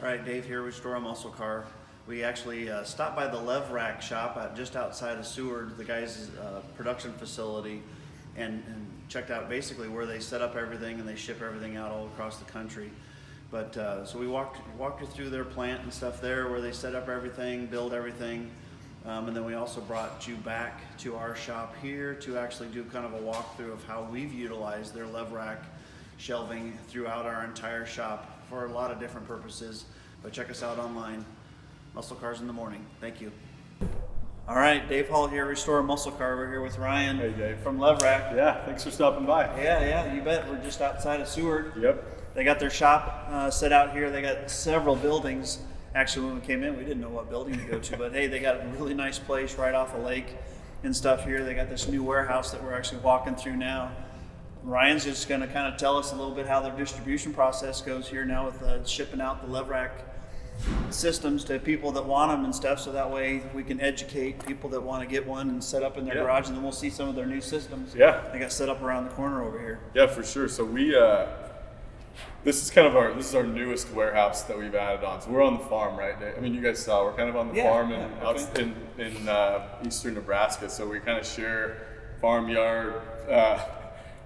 All right, Dave here, Restore a Muscle Car. We actually stopped by the Levrack shop just outside of Seward, the guy's production facility, and checked out basically where they set up everything and they ship everything out all across the country. But so we walked you through their plant and stuff there, where they set up everything, build everything, and then we also brought you back to our shop here to actually do kind of a walkthrough of how we've utilized their Levrack shelving throughout our entire shop for a lot of different purposes. But check us out online, Muscle Cars in the Morning. Thank you. All right, Dave Hall here, Restore a Muscle Car. We're here with Ryan. Hey, Dave. From Levrack. Yeah, thanks for stopping by. Yeah, you bet. We're just outside of Seward. Yep. They got their shop set out here. They got several buildings. Actually, when we came in, we didn't know what building to go to, but hey, they got a really nice place right off a lake and stuff here. They got this new warehouse that we're actually walking through now. Ryan's just going to kind of tell us a little bit how their distribution process goes here now with shipping out the Levrack systems to people that want them and stuff, so that way we can educate people that want to get one and set up in their garage, and then we'll see some of their new systems. Yeah. They got set up around the corner over here. Yeah, for sure. So we, this is our newest warehouse that we've added on. So we're on the farm, right, Dave? I mean, you guys saw, we're kind of on the farm in eastern Nebraska. So we kind of share farmyard,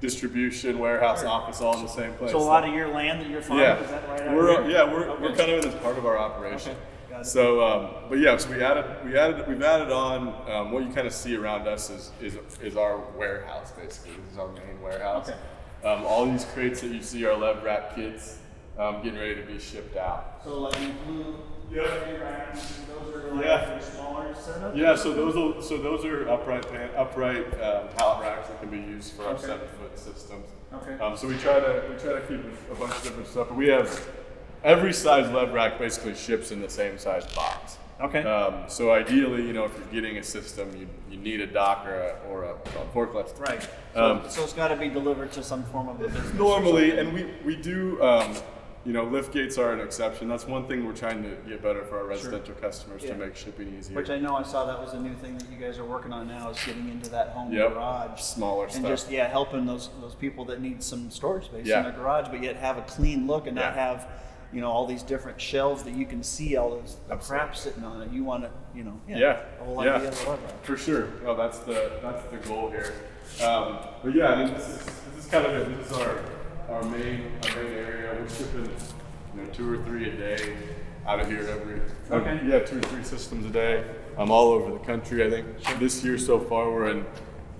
distribution, warehouse, office, all in the same place. So a lot of your land that you're farming, is that right? We're kind of in this part of our operation. Okay. Got it. So, but yeah, so we've added on what you kind of see around us is our warehouse basically. This is our main warehouse. Okay. All these crates that you see are Levrack kits, getting ready to be shipped out. So like in blue, racks, those are like Yeah. smaller setup? Yeah, so those are upright pallet racks that can be used for our 7-foot systems. Okay. So we try to keep a bunch of different stuff. But we have every size Levrack basically ships in the same size box. Okay. So ideally, if you're getting a system, you need a dock or a forklift. Right. So it's got to be delivered to some form of a business. Normally, and we do. Lift gates are an exception. That's one thing we're trying to get better for our residential customers to make shipping easier. Which I know I saw that was a new thing that you guys are working on now, is getting into that home Yep. garage. Smaller and stuff. just helping those people that need some storage space in their garage, but yet have a clean look and not have all these different shelves that you can see all this crap sitting on it. You want to the whole idea of the Levrack. For sure. Well, that's the goal here. But yeah, I mean, this is kind of it. This is our main area. We're shipping 2 or 3 a day out of here every 2 or 3 systems a day. All over the country. I think this year so far we're in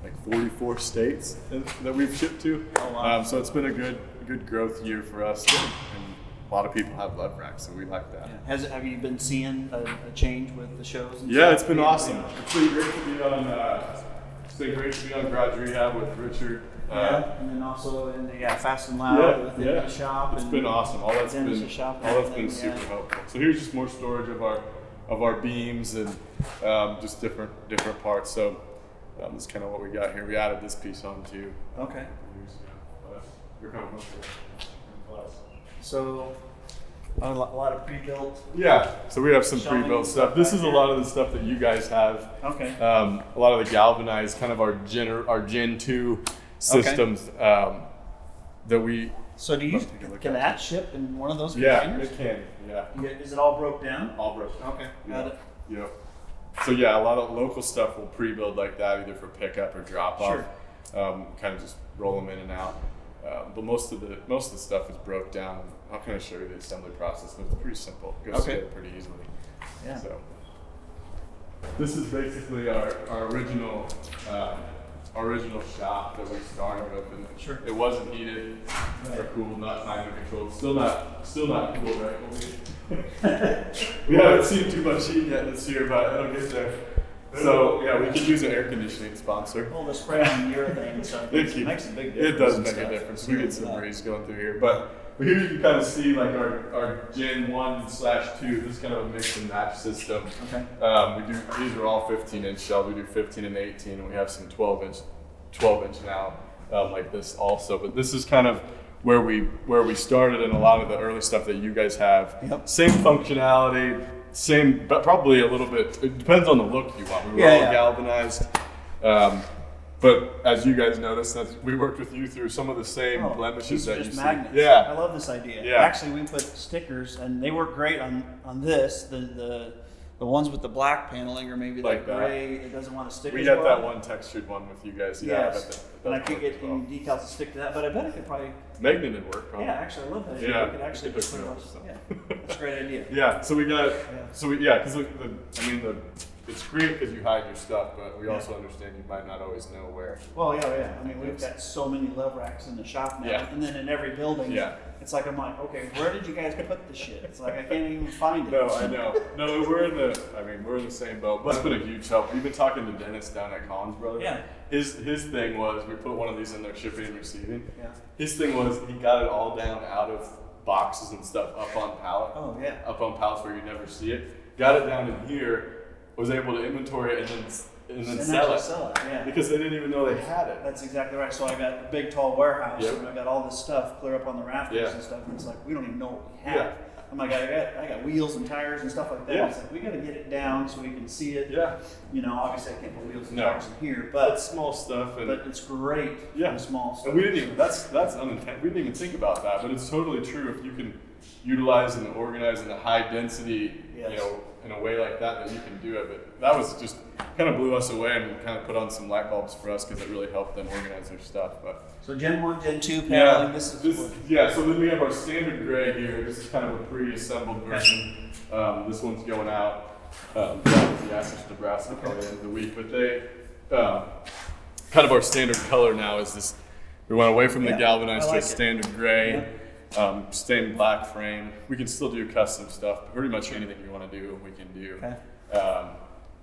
like 44 states that we've shipped to. Oh, wow. So it's been a good growth year for us. And a lot of people have Levrack, so we like that. Yeah. Have you been seeing a change with the shows? And Yeah, stuff? it's been awesome. It's been great to be on Garage Rehab with Richard. And then also in the Fast and Loud within the shop. It's been awesome. All that's been super helpful. So here's just more storage of our beams and just different parts. So that's kind of what we got here. We added this piece on too. Okay. You're coming up here. So a lot of pre-built. Yeah, so we have some Shelving pre-built stuff stuff. This back is a lot of the stuff that you guys have. Okay. A lot of the galvanized, kind of our Gen 2 systems that we. So can that ship in one of those containers? It can. Yeah. Is it all broke down? All broken. Okay. Got it. Yeah. So yeah, a lot of local stuff will pre-build like that, either for pickup or drop off. Sure. Kind of just roll them in and out. But most of the stuff is broke down. I'll kind of show you the assembly process, but it's pretty simple. It goes together pretty easily. Yeah. So this is basically our original shop that we started with, and it wasn't heated or cooled, not climate controlled. Still not cool, right? We haven't seen too much heat yet this year, but it'll get there. So yeah, we could use an air conditioning sponsor. Well, the spray on urethane stuff makes a big difference. It does make a difference. We get some breeze going through here, but here you can kind of see like our Gen 1/2. This is kind of a mix and match system. Okay. These are all 15-inch shelves. We do 15 and 18, and we have some 12-inch now like this also. But this is kind of where we started, and a lot of the early stuff that you guys have. Yep. Same functionality. But probably a little bit. It depends on the look you want. We were all galvanized. But as you guys noticed, we worked with you through some of the same blemishes these are that you just see. magnets. Yeah, I love this idea. Yeah. Actually, we put stickers, and they work great on this. The ones with the black paneling, or maybe Like the that. gray, it doesn't want to stick. we as got well. that one textured one with you guys. Yes, but and I could get any decals to stick to that, but I bet I could probably. magnet would work. Probably. Yeah, actually, I love that idea. Yeah, We could actually we could just hook put it up, those. so. Yeah, that's a great idea. Yeah, so we got, Yeah. because it's great because you hide your stuff, but we also understand you might not always know where. Well, yeah. I mean, we've got so many Levracks in the shop now, Yeah. and then in every building. Yeah. It's like I'm like, okay, where did you guys put the shit? It's like I can't even find it. No, I know. No, we're in the same boat. But it's been a huge help. We've been talking to Dennis down at Collins Brothers. Yeah. His thing was, we put one of these in there, shipping and receiving. Yeah. His thing was, he got it all down out of boxes and stuff up on pallet. Oh yeah. Up on pallets where you never see it. Got it down in here, was able to inventory it and then sell it. Yeah. Because they didn't even know they had it. That's exactly right. So I got a big tall warehouse, Yep. and I got all this stuff clear up on the rafters Yeah. and stuff, and it's like we don't even know what we have. Yeah. I'm like, I got wheels and tires and stuff like that. Yeah. It's like we got to get it down so we can see it. Yeah. You know, obviously I can't put wheels and No. tires in here, But but small stuff and it's great. Yeah. For the small stuff. And we didn't even, that's unintended. We didn't even think about that, but it's totally true. If you can utilize and organize in a high density, Yes. in a way like that you can do it. But that was just kind of blew us away and kind of put on some light bulbs for us because it really helped them organize their stuff. But So Gen 1, Gen 2 paneling. This is so then we have our standard gray here. This is kind of a pre-assembled version. This one's going out. He asked us to Nebraska probably the end of the week, but they kind of our standard color now is this. We went away from the galvanized I like to a it. standard gray, stained black frame. We can still do custom stuff. Pretty much anything you want to do, we can do. Okay.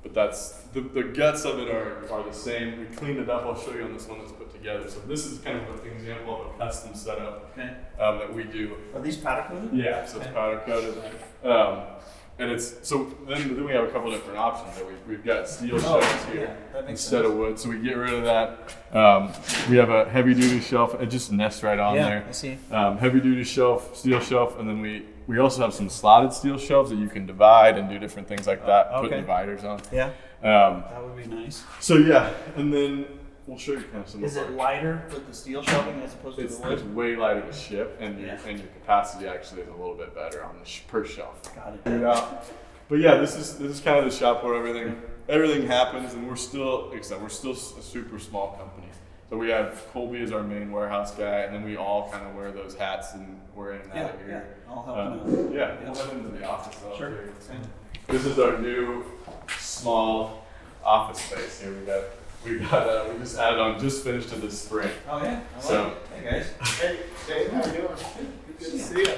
But that's the guts of it are the same. We cleaned it up. I'll show you on this one that's put together. So this is kind of an example of a custom setup that we do. Are these powder coated? Yeah, so it's powder coated. And it's so then we have a couple different options. We've got steel shelves here that makes instead sense. of wood, so we get rid of that. We have a heavy duty shelf. It just nests right on Yeah, there. I see. Heavy duty shelf, steel shelf, and then we also have some slotted steel shelves that you can divide and do different things like that. Put Okay. dividers on. Yeah. Um, That would be nice. so yeah, and then we'll show you kind of some. Is of it our- lighter with the steel shelving as opposed to It's the wood? way lighter to ship, and your capacity actually is a little bit better on the per shelf. Got it. Figure it out. But yeah, this is kind of the shop where everything happens, and we're still, like I said, we're still a super small company. So we have Colby as our main warehouse guy, and then we all kind of wear those hats, and we're in and out of here. I'll help out. Yeah, we'll head into the office. Sure. This is our new small office space here. We just added on, just finished it this spring. Oh yeah. So- Hey guys. Hey, Dave, how you doing? Good to see you.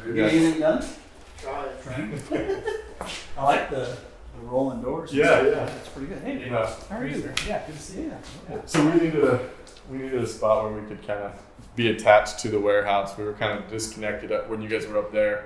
You get anything done? Trying. I like the rolling doors. Yeah. That's pretty good. Hey, Yeah. how are you? Yeah, good to see you. So we needed a spot where we could kind of be attached to the warehouse. We were kind of disconnected when you guys were up there.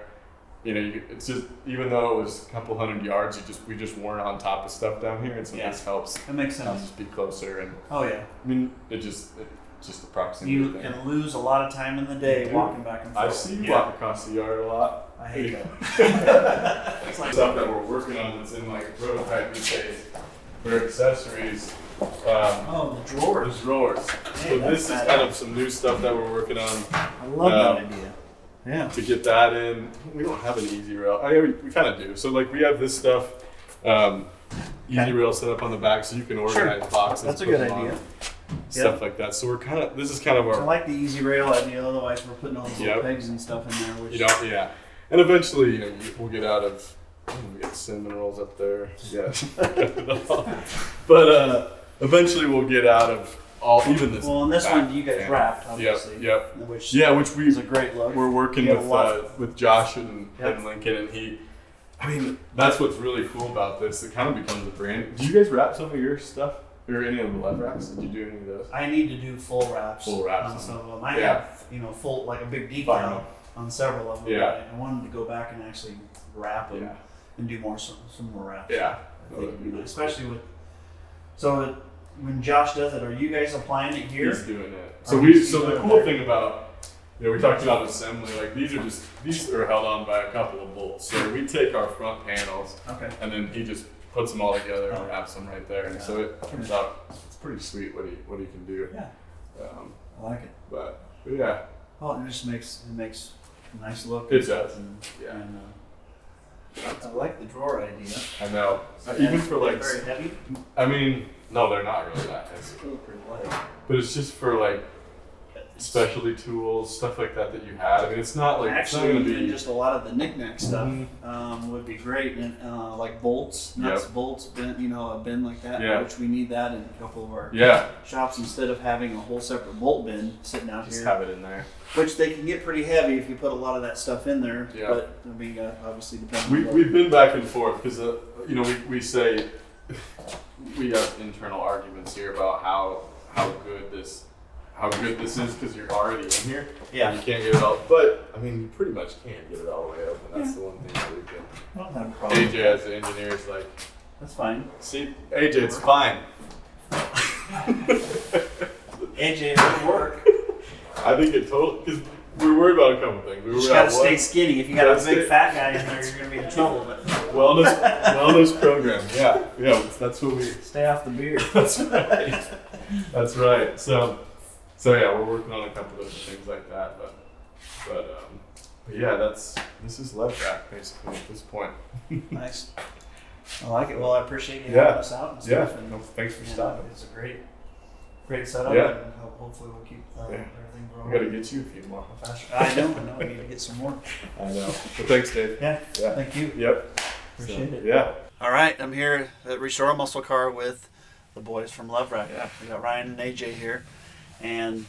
It's just, even though it was a couple hundred yards, we just weren't on top of stuff down here, and so Yeah. this helps That makes us sense. just be closer. And Oh yeah. I mean, it's just the proximity You thing. can lose a lot of time in the day You do. walking back and forth. I see you walk across the yard a lot. I hate that. It's like stuff that we're working on that's in like prototype phase for accessories. Oh, the drawers. There's drawers. So that's this is bad. kind of some new stuff that we're working on I love that idea. Yeah. to get that in. We don't have an easy rail. We kind of do. So like we have this stuff, easy rail set up on the back so you can organize boxes. That's a put good them on, idea. Stuff like that. So this is kind of I our, like the easy rail idea. Otherwise, we're putting all these little Yep. pegs and stuff in there. Which yeah. And eventually, we'll get out of, we got cinnamon rolls up there. Yeah. But eventually we'll get out of even this. Well, in this back one, you guys panel. wrapped, obviously. Yep. Which Which is a great look. we're working You have a lot. with Josh and Yep. Lincoln, and that's what's really cool about this. It kind of becomes a brand. Did you guys wrap some of your stuff or any of the Levracks? Did you do any of those? I need to do full wraps. Full wraps. on some of them. I Yeah. have, full like a big decal Final. on several of them. Yeah. I wanted to go back and actually wrap them Yeah. and do some more wraps. Yeah. I think it'd be nice, especially with. So when Josh does it, are you guys applying it here? He's doing it. Or So he's the doing cool it thing about, we talked about assembly, like these are held on by a couple of bolts. So we take our front panels Okay. and then he just puts them all together and wraps them right there. And so it comes out, it's pretty sweet what he can do. Yeah, I like it. But yeah, Oh, it just makes a nice look. It does. Yeah. And, I like the drawer idea. I know. Even for like, very heavy. I mean, no, they're not really that heavy. Pretty light. But it's just for like specialty tools, stuff like that you had. I mean, it's not like Actually, it's not gonna even be just a lot of the knick-knack stuff would be great, and like bolts, nuts, bolts, bin, a bin like that, Yeah. which we need that in a couple of our yeah. shops instead of having a whole separate bolt bin sitting out Just here. have it in there. Which they can get pretty heavy if you put a lot of that stuff in there. Yeah. But I mean, obviously depending. We've been back and forth because we say we have internal arguments here about how good this is because you're already in here. Yeah. And you can't get it all, but I mean you pretty much can get it all the way up, and that's the one thing that we can. I don't have a problem. AJ as the engineer is like, That's fine. see, AJ, it's fine. AJ, it would work. I think it totally because we were worried about a couple things. We You were just gotta at stay one skinny. If you got a Gotta big stay- fat guy in there, you're gonna be in trouble. But wellness program. Yeah, that's what we. stay off the beer. That's right. That's right. So yeah, we're working on a couple of different things like that, but yeah, this is Levrack basically at this point. Nice. I like it. Well, I appreciate you Yeah. having us out and Yeah. stuff. And, No, thanks for and, stopping. It's a great setup. Yeah. And hopefully we'll keep everything growing. We gotta get you a few more. faster. I know. We need to get some more. I know. But thanks, Dave. Yeah. Yeah. Thank you. Yep. Appreciate it. Yeah. All right. I'm here at Restore Muscle Car with the boys from Levrack. Yeah. We got Ryan and AJ here, and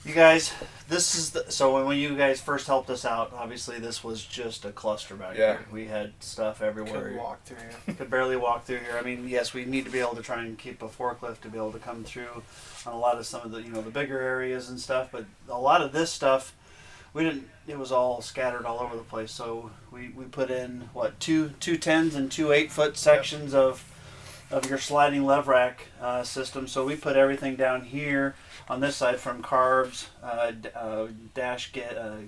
you guys. This is so when you guys first helped us out. Obviously, this was just a cluster back Yeah. here. We had stuff everywhere. Couldn't walk through here. Could barely walk through here. I mean, yes, we need to be able to try and keep a forklift to be able to come through on a lot of some of the the bigger areas and stuff. But a lot of this stuff, we didn't. It was all scattered all over the place. So we put in two 10s and two 8-foot sections of your sliding Levrack system. So we put everything down here on this side from carbs,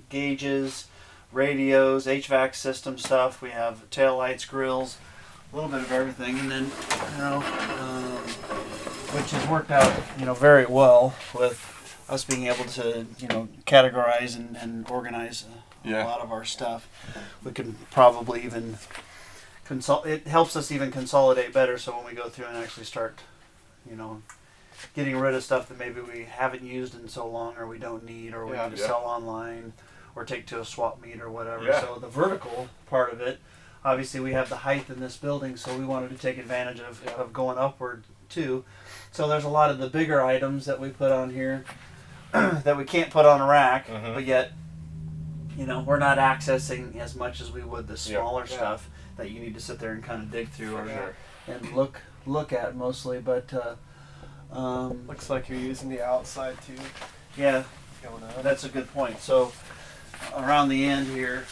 gauges, radios, HVAC system stuff. We have tail lights, grills, a little bit of everything, and then which has worked out very well with us being able to categorize and organize a lot of our stuff. We can probably even it helps us even consolidate better. So when we go through and actually start, getting rid of stuff that maybe we haven't used in so long, or we don't need, or we need to sell online, or take to a swap meet or whatever. Yeah. So the vertical part of it, obviously we have the height in this building, so we wanted to take advantage of going upward too. So there's a lot of the bigger items that we put on here that we can't put on a rack, but yet, we're not accessing as much as we would the smaller stuff that you need to sit there and kind of dig through and look at mostly. But Looks like you're using the outside too. yeah, Going up. that's a good point. So around the end here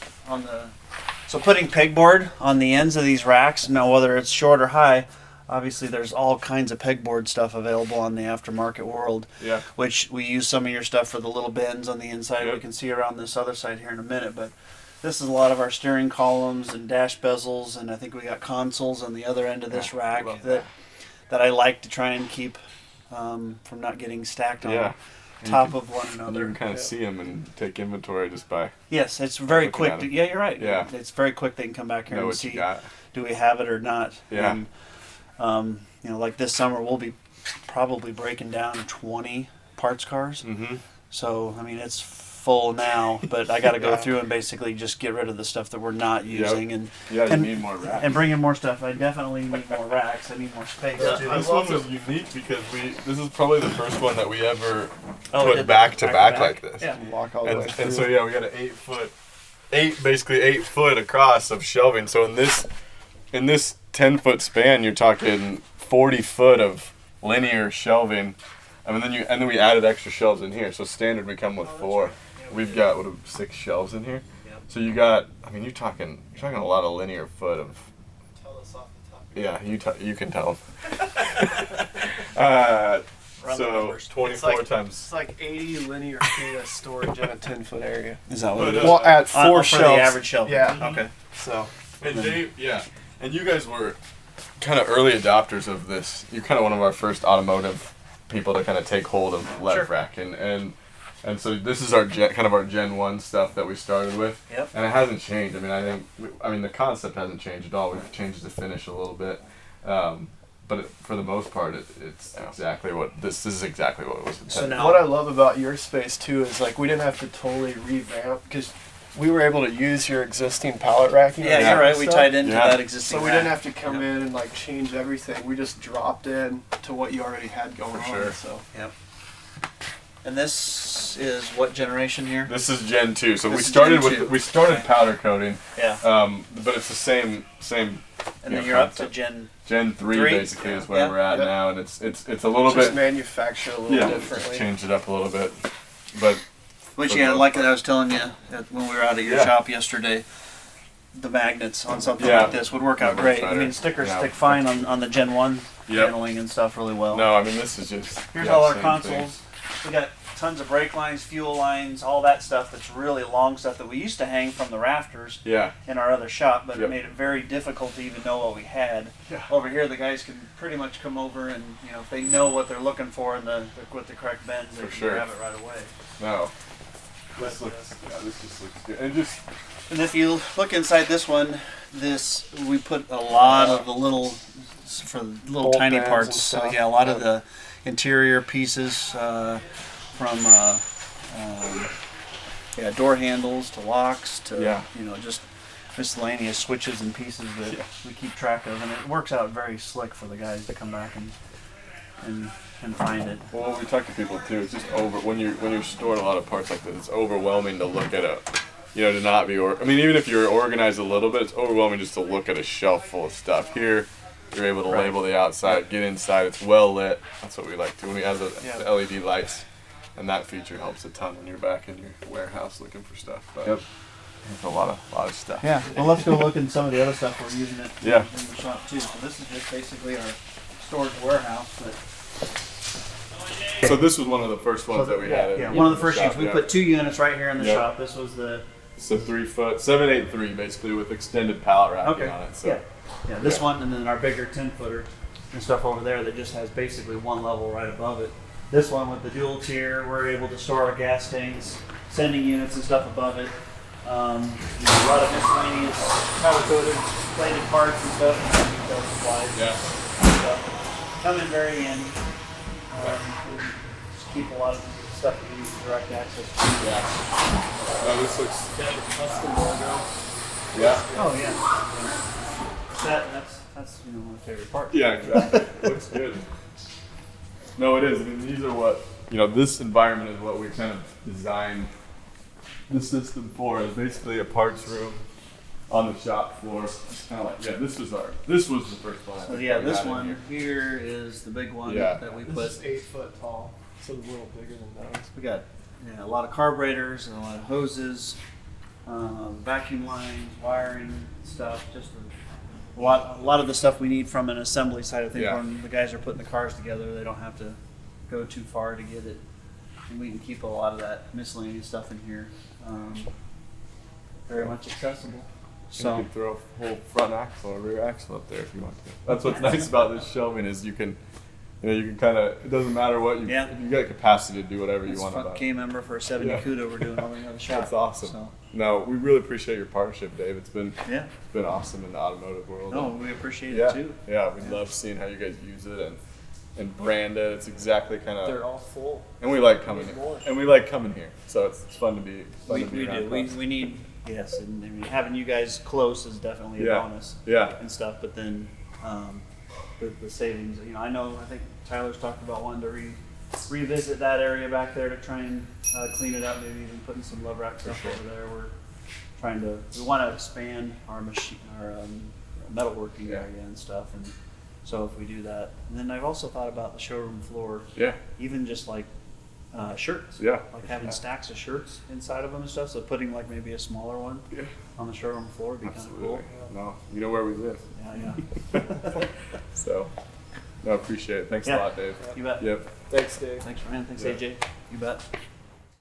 so putting pegboard on the ends of these racks, now whether it's short or high, obviously there's all kinds of pegboard stuff available on the aftermarket world. Yeah. Which we use some of your stuff for the little bins on the inside. Yep. We can see around this other side here in a minute, but this is a lot of our steering columns and dash bezels, and I think we got consoles on the other end of this rack love that I like to try and keep from not getting stacked on top of one another. You can kind of see them and take inventory just by Yes, it's very looking quick. at 'em. Yeah, you're right. Yeah. It's very quick. They can come back here know and what see, you got. do we have it or not. Yeah. And, like this summer, we'll be probably breaking down 20 parts cars. Mm-hmm. So, I mean, it's full now, but I got to go through and basically just get rid of the stuff that we're not using and Yeah, you and- need more racks. and bring in more stuff. I definitely need more racks. I need more space too. This one was unique because this is probably the first one that we ever Oh, put did back to back back like this. Yeah. Walk all the way And through. so we got an 8 foot across of shelving. So in this 10-foot span, you're talking 40 foot of linear shelving. I mean, then we added extra shelves in here. So standard we come with 4. We've got 6 shelves in here. Yep. So you got, I mean, you're talking a lot of linear foot of. Tell us off the top. Yeah, you can tell. Run the So numbers. 24 times. It's like 80 linear feet of storage in a 10-foot area. Is that what it is? Well, at 4 for shelves. the average shelf. Yeah. Okay. So And Dave, and you guys were kind of early adopters of this. You're kind of one of our first automotive people to kind of take hold of Levrack, and so this is our kind of our Gen 1 stuff that we started with. Yep. And it hasn't changed. I mean the concept hasn't changed at all. We've changed the finish a little bit, but for the most part, it's exactly what this is exactly what it was intended. So now, What I love about your space too is like we didn't have to totally revamp because we were able to use your existing pallet racking. yeah, and you're right. stuff. We tied into Yeah. that existing. So we rack. didn't have to come in and like change everything. We just dropped in to what you already had going For on. sure. So Yep. And this is what generation here? This is Gen 2. So This we is started Gen 2. we started Okay. powder coating, Yeah. but it's the same. And you then know, you're up to concept. Gen Gen 3 3? basically is where Yeah. we're at Yep. now, and it's a little just bit manufacture a little just differently. change it up a little bit, but which For yeah, both. like I was telling you when we were out at your Yeah. shop yesterday, the magnets on something Yeah. like this would work out Much great. I better. mean, stickers Yeah. stick fine on the Gen 1 Yep. paneling and stuff really well. no, I mean this is just Here's yeah, all our same consoles. We got tons of brake lines, fuel lines, all that stuff that's really long stuff that we used to hang from the rafters thing. Yeah, in our other shop, but Yep. it made it very difficult to even know what we had. Yeah. Over here, the guys can pretty much come over and, you know, if they know what they're looking for and with the correct bends, they For can sure. grab it right away. no, But, this looks this just looks good, and just and if you look inside this one, we put a lot of the little, for the little Bolt tiny bands parts. and So stuff. yeah, a lot of Yep. the interior pieces from door handles to locks to Yeah. you know just miscellaneous switches and pieces that Yeah. we keep track of, and it works out very slick for the guys to come back and find it. well, when we talk to people too, it's just when you're storing a lot of parts like this, it's overwhelming to look at to not be I mean, even if you're organized a little bit, it's overwhelming just to look at a shelf full of stuff. Here, you're able to Right. label the outside, get inside. It's well lit. That's what we like to. When we have the Yeah. LED lights, and that feature helps a ton when you're back in your warehouse looking for stuff. But Yep. there's a lot of stuff. Yeah. Well, let's go look at some of the other stuff we're using it Yeah. in the shop too. So this is just basically our storage warehouse, but So this was one of the first ones that we had. yeah, in one of the the first shop, units. We yeah. put 2 units right here in the Yep. shop. This was the 3-foot, 783 basically with extended pallet racking Okay. on it. So yeah this Yeah. one, and then our bigger 10-footer and stuff over there that just has basically one level right above it. This one with the dual tier, we're able to store our gas tanks, sending units and stuff above it. A lot of miscellaneous powder coated plated parts and stuff, and detail supplies. yeah. Stuff. Come in very handy. We just keep a lot of stuff that we use direct access to. Yeah. No, this looks. Custom logo. Yeah. Oh yeah. That's my favorite part. Yeah, exactly. Looks good. No, it is. I mean, these are what this environment is what we kind of designed the system for. Is basically a parts room on the shop floor. It's kind of like this was the first one. So yeah, we this had in one here. here is the big one Yeah. that we This put. is 8 foot tall, so it's a little bigger than those. We got a lot of carburetors and a lot of hoses, vacuum lines, wiring stuff. Just a lot of the stuff we need from an assembly side of things. Yeah. When the guys are putting the cars together, they don't have to go too far to get it, and we can keep a lot of that miscellaneous stuff in here. Very much accessible. You So can throw a whole front axle or rear axle up there if you want to. That's what's nice about this shelving is you can kind of, it doesn't matter what you, Yeah. you got capacity to do whatever you it's want a about it. K member for a 70 Yeah. CUDA we're doing over in the other shop. That's awesome. So, No, we really appreciate your partnership, Dave. It's been yeah. awesome in the automotive world. No, we appreciate yeah, it too. yeah, we Yeah. love seeing how you guys use it and brand it. It's exactly kind They're of, all full. and we like coming Need here. more. And we like coming here, so it's fun to be We around do. us. We need, yes, and I mean, having you guys close is definitely a Yeah. bonus Yeah, and stuff. But then the savings, I think Tyler's talked about wanting to revisit that area back there to try and clean it up. Maybe even putting some Levrack stuff over there. We want to expand our metalworking Yeah. area and stuff, and so if we do that, and then I've also thought about the showroom floor, yeah, even just like shirts. yeah. Like having stacks of shirts inside of them and stuff, so putting like maybe a smaller one Yeah. on the showroom floor would be kind of Absolutely. cool. No, you know where we live. Yeah, So, no, appreciate it. Thanks Yeah. a lot, Dave. you bet. Yep. Thanks, Dave. Thanks, Ryan. Thanks, Yeah. AJ. You bet.